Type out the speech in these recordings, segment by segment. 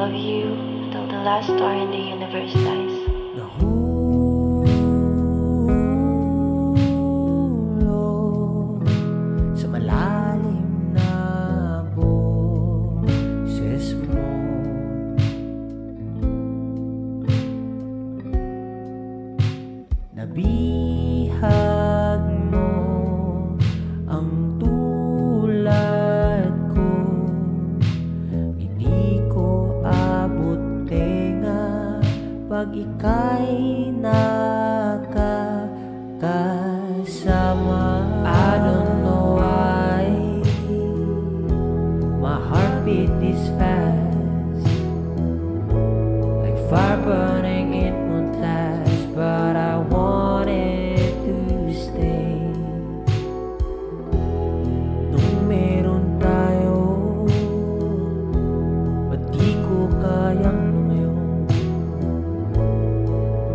love you till the last star in the universe dies. Nahulog sa malalim na boses mo, nabihag mo ang tulad ko. Hindi ko abot tenga pag ika'y nakakasama. I don't know why my heartbeat is fast, like fire burning, it won't last, but I want it to stay. Nung meron tayo, ba't di ko kayang lumayo?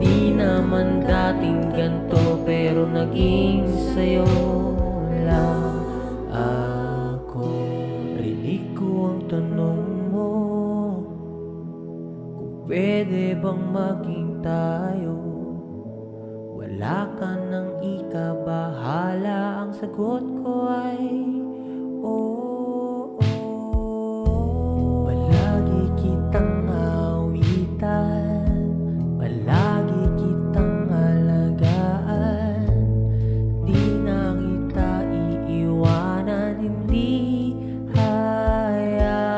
Di naman dating ganto, pero naging sa'yo lang ako. Rinig ko ang tanong mo, kung pwede bang maging tayo. Wala ka nang ikabahala, ang sagot ko ay oo. Palagi kitang awitan, palagi kitang alagaan. Di na kita iiwanan, hindi hayaang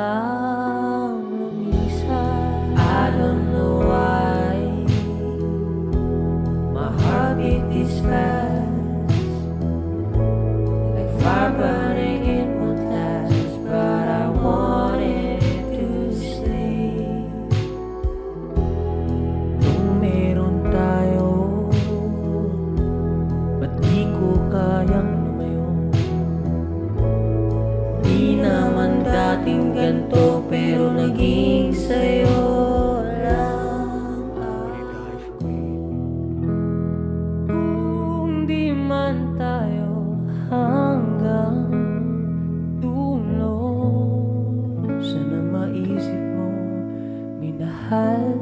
lumisan. I don't know why my heartbeat is fast, like fire burning, it won't last, but I want it to stay. Nung meron tayo, ba't di ko kayang lumayo? Di naman dating ganto, pero naging sa'yo lang ako. Kung di man tayo hanggang dulo, sana maisip mo, minahal